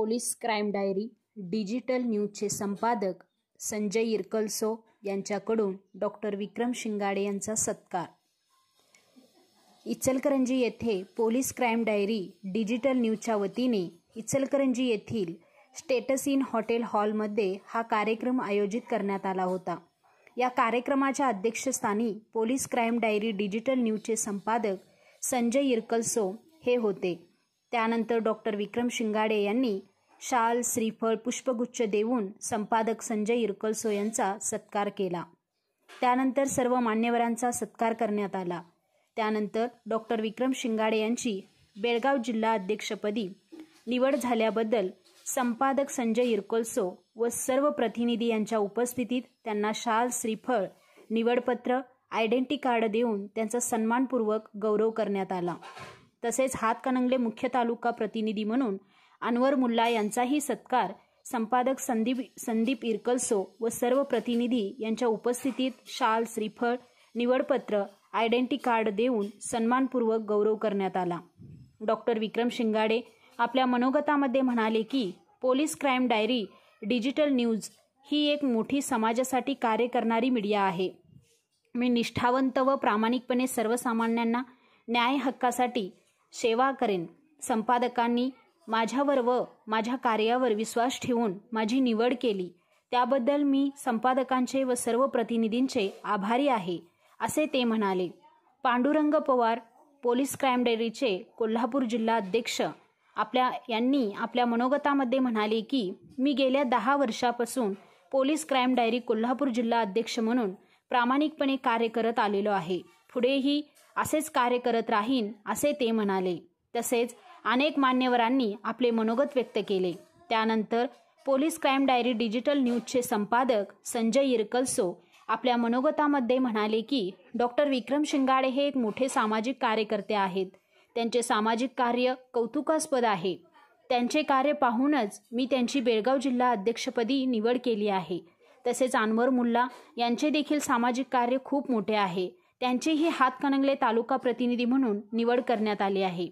Police crime diary digital न्यूजचे संपादक संजय इरकलसो यांच्याकडून doctor विक्रम शिंगाडे यांचा सत्कार। इचलकरंजी येथे पोलीस क्राईम डायरी डिजिटल न्यूजच्या वतीने इचलकरंजी येथील स्टेटस इन हॉटेल हॉलमध्ये हा कार्यक्रम आयोजित करण्यात आला होता। या कार्यक्रमाच्या अध्यक्षस्थानी पोलीस क्राईम डायरी डिजिटल न्यूजचे संपादक संजय इरकलसो हे होते। त्यानंतर डॉक्टर विक्रम शिंगाडे यांनी शाल, श्रीफळ, पुष्पगुच्छ देऊन संपादक संजय इरकलसो यांचा सत्कार केला। त्यानंतर सर्व मान्यवरांचा सत्कार करण्यात आला। त्यानंतर डॉक्टर विक्रम शिंगाडे यांची बेळगाव जिल्हा अध्यक्षपदी निवड झाल्याबद्दल संपादक संजय इरकलसो व सर्व प्रतिनिधी यांच्या उपस्थितीत त्यांना शाल, श्रीफळ, निवडपत्र, आयडेंटिटी कार्ड देऊन त्यांचा सन्मानपूर्वक गौरव करण्यात आला। तसेच हातकणंगले मुख्य तालुका प्रतिनिधी म्हणून अनवर मुल्ला यांचाही सत्कार संपादक संदीप इरकलसो व सर्व प्रतिनिधी यांच्या उपस्थितीत शाल, श्रीफळ, निवडपत्र, आयडेंटिटी कार्ड देऊन सन्मानपूर्वक गौरव करण्यात आला। डॉक्टर विक्रम शिंगाडे आपल्या मनोगतामध्ये म्हणाले की police crime diary digital news ही एक मोठी समाजासाठी कार्य करणारी मीडिया आहे। मी निष्ठावंत व प्रामाणिकपणे सर्वसामान्यांना न्याय हक्कासाठी सेवा करेन। संपादकांनी माझ्यावर व माझ्या कार्यावर विश्वास ठेवून माझी निवड केली, त्याबद्दल मी संपादकांचे व सर्व प्रतिनिधींचे आभारी आहे, असे ते म्हणाले। पांडुरंग पवार पोलीस क्राईम डायरीचे कोल्हापूर जिल्हा अध्यक्ष यांनी आपल्या मनोगतामध्ये म्हणाले की मी गेल्या 10 वर्षापासून पोलीस क्राईम डायरी कोल्हापूर जिल्हा अध्यक्ष म्हणून प्रामाणिकपणे कार्य करत आलेलो आहे। पुढेही असेच कार्य करत राहीन, असे ते म्हणाले। तसेच अनेक मान्यवरांनी आपले मनोगत व्यक्त केले। त्यानंतर पोलीस क्राईम डायरी डिजिटल न्यूजचे संपादक संजय इरकलसो आपल्या मनोगतामध्ये म्हणाले की डॉक्टर विक्रम शिंगाडे हे एक मोठे सामाजिक कार्यकर्ते आहेत। त्यांचे सामाजिक कार्य कौतुकास्पद आहे। त्यांचे कार्य पाहूनच मी त्यांची बेळगाव जिल्हा अध्यक्षपदी निवड केली आहे। तसेच अनवर मुल्ला यांचे देखील सामाजिक कार्य खूप मोठे आहे। त्यांचेही हातकणंगले तालुका प्रतिनिधी म्हणून निवड करण्यात आली आहे।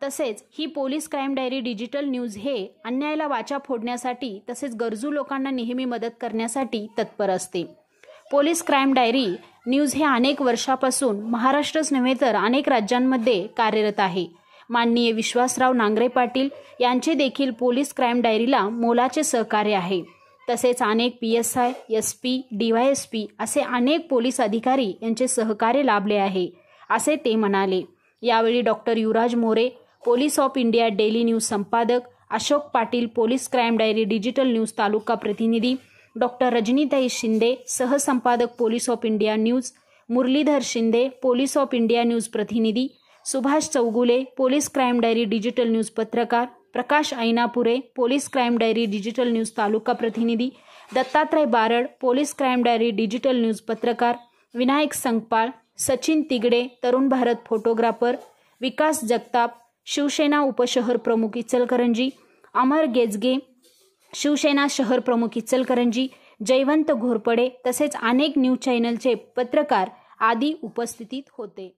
तसेच ही police crime diary digital news हे अन्यायाला वाचा फोडण्यासाठी तसेच गरजू लोकांना नेहमी मदत करण्यासाठी तत्पर असते। पोलीस क्राईम डायरी न्यूज हे अनेक वर्षापासून महाराष्ट्रच नव्हे तर अनेक राज्यांमध्ये कार्यरत आहे। माननीय विश्वासराव नांगरे पाटील यांचे देखील पोलीस क्राईम डायरीला मोलाचे सहकार्य आहे। तसेच अनेक PSI, SP, DYSP असे अनेक पोलीस अधिकारी यांचे सहकार्य लाभले आहे, असे ते म्हणाले। यावेळी doctor Yuvraj More police of India daily news संपादक, Ashok Patil police crime diary digital news तालुका प्रतिनिधी, डॉक्टर रजनीताई शिंदे सहसंपादक police of India news, Muralidhar Shinde police of India news प्रतिनिधी, Subhash Chougule police crime diary digital news पत्रकार, Prakash Ainapure police crime diary digital news तालुका प्रतिनिधी, Dattatray Barad police crime diary digital news पत्रकार, Vinayak Sankpal, Sachin Tigade Tarun Bharat photographer, विकास जगताप शिवसेना उपशहर प्रमुख इचलकरंजी, अमर गेजगे शिवसेना शहर प्रमुख इचलकरंजी, जयवंत घोरपडे तसेच अनेक न्यूज चॅनलचे पत्रकार आदी उपस्थितीत होते।